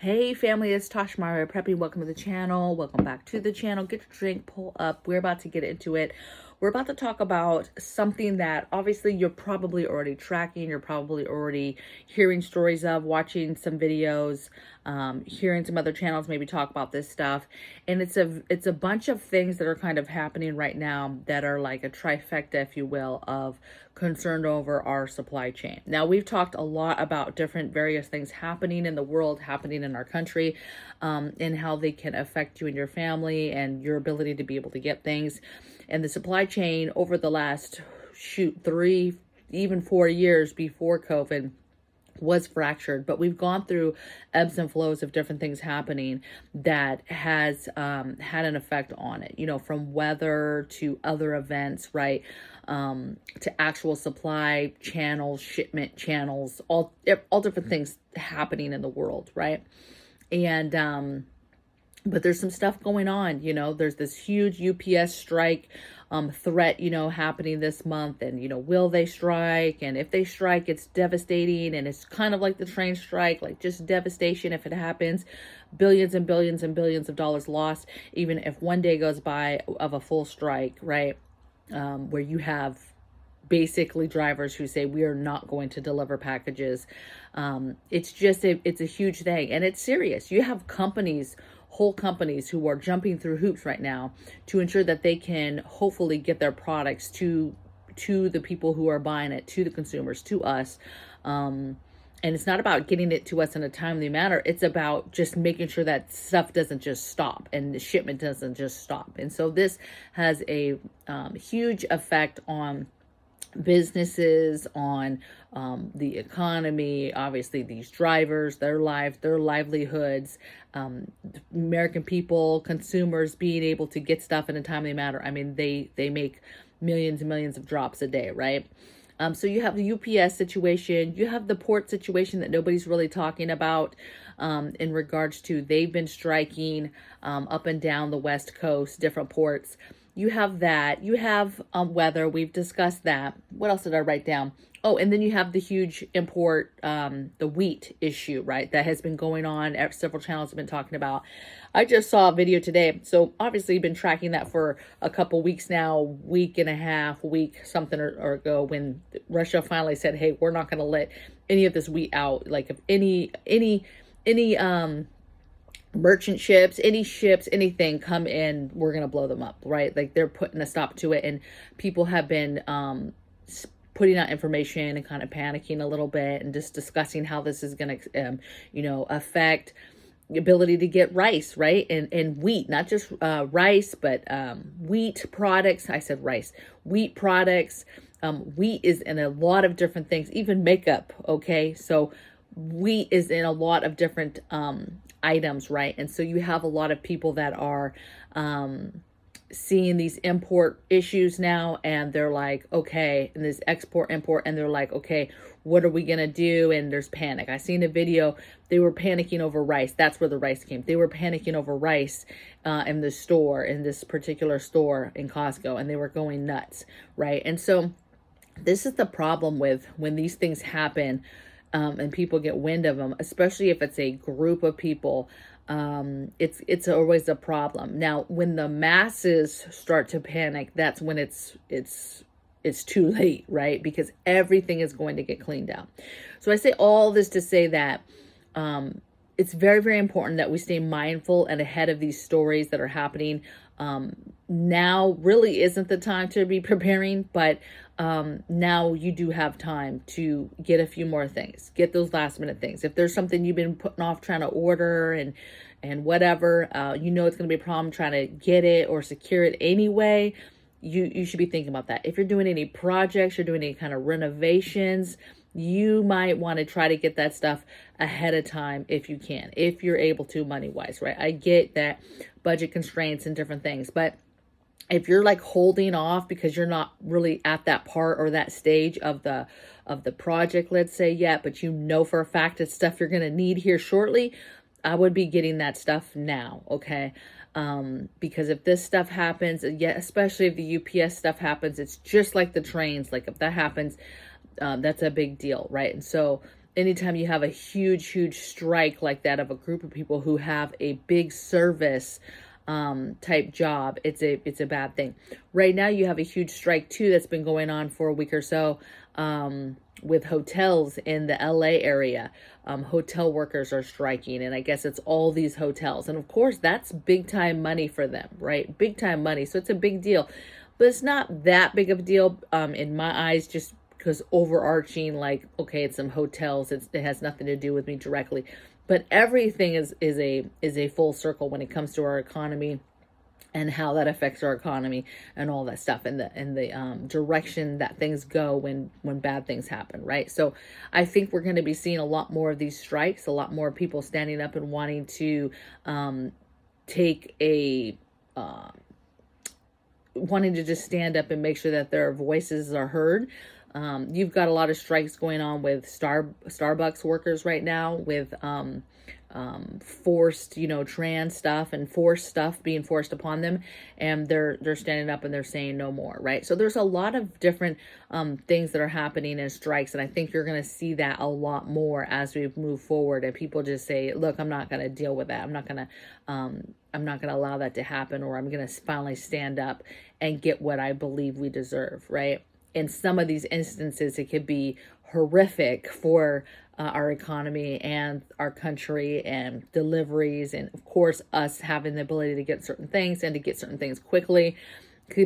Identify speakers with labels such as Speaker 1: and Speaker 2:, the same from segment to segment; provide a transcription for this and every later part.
Speaker 1: Hey family, it's Tosh MIRA Prepping. Welcome to the channel. Welcome back to the channel. Get your drink, pull up. We're about to get into it. We're about to talk about something that obviously you're probably already tracking. You're probably already hearing stories of, watching some videos, hearing some other channels maybe talk about this stuff. And it's a bunch of things that are kind of happening right now that are like a trifecta, if you will, of concerned over our supply chain. Now, we've talked a lot about different various things happening in the world, happening in our country, and how they can affect you and your family and your ability to be able to get things. And the supply chain over the last, 3, even 4 years before COVID was fractured, but we've gone through ebbs and flows of different things happening that has had an effect on it, you know, from weather to other events, right? To actual supply channels, shipment channels, all different things happening in the world, right? And but there's some stuff going on, you know, there's this huge UPS strike threat, you know, happening this month. And, you know, will they strike? And if they strike, it's devastating. And it's kind of like the train strike, like just devastation if it happens. Billions and billions and billions of dollars lost, even if one day goes by of a full strike, right? Where you have basically drivers who say we are not going to deliver packages. It's just it's a huge thing, and it's serious. You have companies, whole companies, who are jumping through hoops right now to ensure that they can hopefully get their products to the people who are buying it, to the consumers, to us. And it's not about getting it to us in a timely manner. It's about just making sure that stuff doesn't just stop and the shipment doesn't just stop. And so this has a huge effect on businesses, on the economy, obviously these drivers, their livelihoods, American people, consumers being able to get stuff in a timely manner. I mean, they make millions and millions of drops a day, right? So you have the UPS situation, you have the port situation that nobody's really talking about in regards to they've been striking up and down the West Coast, different ports. You have that. You have weather. We've discussed that. What else did I write down? Oh, and then you have the huge import, the wheat issue, right? That has been going on. Several channels have been talking about. I just saw a video today. So obviously you've been tracking that for a couple weeks now, week and a half, something or ago, when Russia finally said, hey, we're not going to let any of this wheat out. Like if any merchant ships, anything come in, we're going to blow them up, right? Like they're putting a stop to it. And people have been putting out information and kind of panicking a little bit and just discussing how this is going to, affect the ability to get rice, right? And wheat, not just rice, but wheat products. I said rice, wheat products. Wheat is in a lot of different things, even makeup. Okay. So wheat is in a lot of different items, right? And so you have a lot of people that are seeing these import issues now, and they're like, okay, and this export import, and they're like, okay, what are we gonna do? And there's panic. I seen a video, they were panicking over rice. That's where the rice came. They were panicking over rice in the store, in this particular store in Costco, and they were going nuts, right? And so this is the problem with when these things happen. And people get wind of them, especially if it's a group of people. It's always a problem. Now, when the masses start to panic, that's when it's too late, right? Because everything is going to get cleaned out. So I say all this to say that it's very, very important that we stay mindful and ahead of these stories that are happening. Now really isn't the time to be preparing, but now you do have time to get a few more things, get those last minute things. If there's something you've been putting off trying to order and whatever, you know it's going to be a problem trying to get it or secure it anyway, you should be thinking about that. If you're doing any projects, you're doing any kind of renovations, you might want to try to get that stuff ahead of time if you can, if you're able to money-wise, right? I get that budget constraints and different things, but if you're like holding off because you're not really at that part or that stage of the project, let's say, yet, but you know for a fact it's stuff you're going to need here shortly, I would be getting that stuff now, okay? Because if this stuff happens, especially if the UPS stuff happens, it's just like the trains. Like if that happens, that's a big deal, right? And so anytime you have a huge strike like that of a group of people who have a big service type job, it's a bad thing. Right now you have a huge strike too that's been going on for a week or so with hotels in the LA area. Hotel workers are striking, and I guess it's all these hotels, and of course that's big time money for them, right? Big time money, so it's a big deal, but it's not that big of a deal in my eyes, just because overarching, like, okay, it's some hotels, it has nothing to do with me directly, but everything is a full circle when it comes to our economy and how that affects our economy and all that stuff, and the direction that things go when bad things happen, right? So I think we're going to be seeing a lot more of these strikes, a lot more people standing up and wanting to take a wanting to just stand up and make sure that their voices are heard. You've got a lot of strikes going on with Starbucks workers right now, with forced, trans stuff and forced stuff being forced upon them, and they're standing up and they're saying no more, right? So there's a lot of different things that are happening in strikes, and I think you're going to see that a lot more as we move forward, and people just say, look, I'm not going to deal with that. I'm not going to allow that to happen, or I'm going to finally stand up and get what I believe we deserve, right? In some of these instances, it could be horrific for our economy and our country and deliveries, and of course us having the ability to get certain things and to get certain things quickly,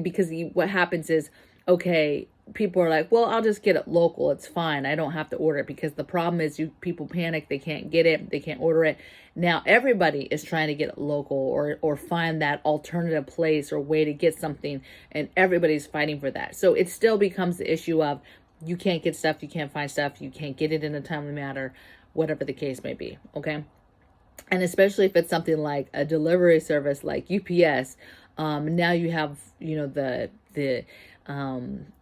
Speaker 1: because what happens is, okay, people are like, well, I'll just get it local, it's fine, I don't have to order it, because the problem is people panic, they can't get it, they can't order it. Now everybody is trying to get it local, or find that alternative place or way to get something, and everybody's fighting for that. So it still becomes the issue of, you can't get stuff, you can't find stuff, you can't get it in a timely manner, whatever the case may be, okay? And especially if it's something like a delivery service like UPS, now you have, the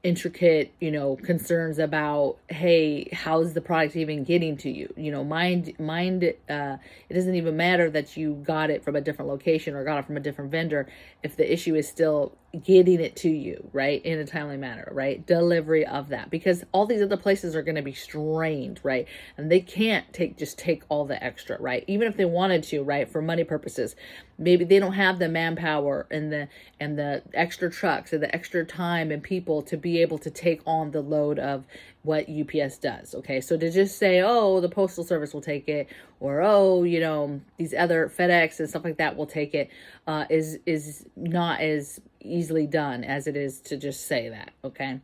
Speaker 1: intricate, concerns about, hey, how's the product even getting to you? It doesn't even matter that you got it from a different location or got it from a different vendor if the issue is still getting it to you, right, in a timely manner, right? Delivery of that, because all these other places are going to be strained, right? And they can't just take all the extra, right? Even if they wanted to, right, for money purposes, maybe they don't have the manpower and the extra trucks and the extra time and people to be able to take on the load of what UPS does. Okay, so to just say, oh, the postal service will take it, or oh, these other FedEx and stuff like that will take it, is not as easily done as it is to just say that. Okay,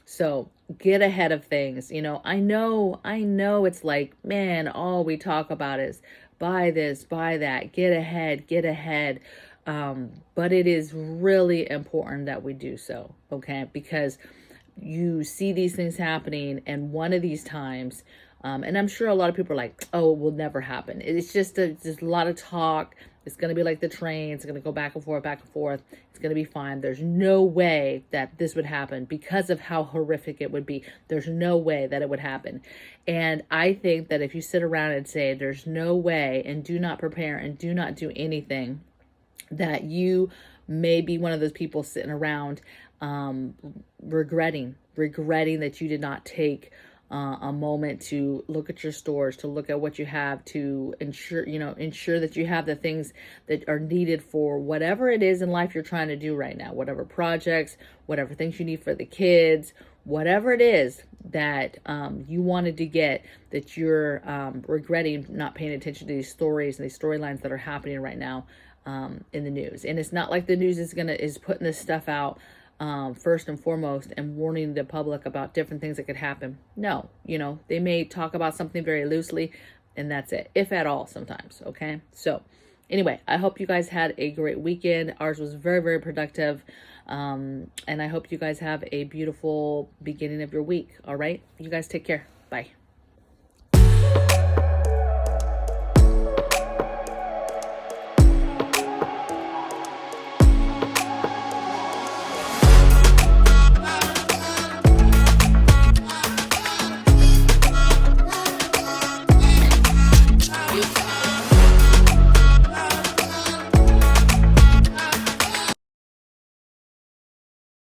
Speaker 1: so get ahead of things. I know it's like, man, all we talk about is buy this, buy that, get ahead. But it is really important that we do so, okay? Because you see these things happening, and one of these times, and I'm sure a lot of people are like, oh, it will never happen. It's just a lot of talk. It's going to be like the train. It's going to go back and forth. It's going to be fine. There's no way that this would happen because of how horrific it would be. There's no way that it would happen. And I think that if you sit around and say there's no way, and do not prepare and do not do anything, that you may be one of those people sitting around regretting that you did not take a moment to look at your stores, to look at what you have, to ensure that you have the things that are needed for whatever it is in life you're trying to do right now, whatever projects, whatever things you need for the kids, whatever it is that you wanted to get, that you're regretting not paying attention to these stories and these storylines that are happening right now in the news. And it's not like the news is putting this stuff out first and foremost and warning the public about different things that could happen. No, they may talk about something very loosely, and that's it, if at all, sometimes. Okay, so anyway, I hope you guys had a great weekend. Ours was very, very productive, and I hope you guys have a beautiful beginning of your week. All right, you guys take care. Bye.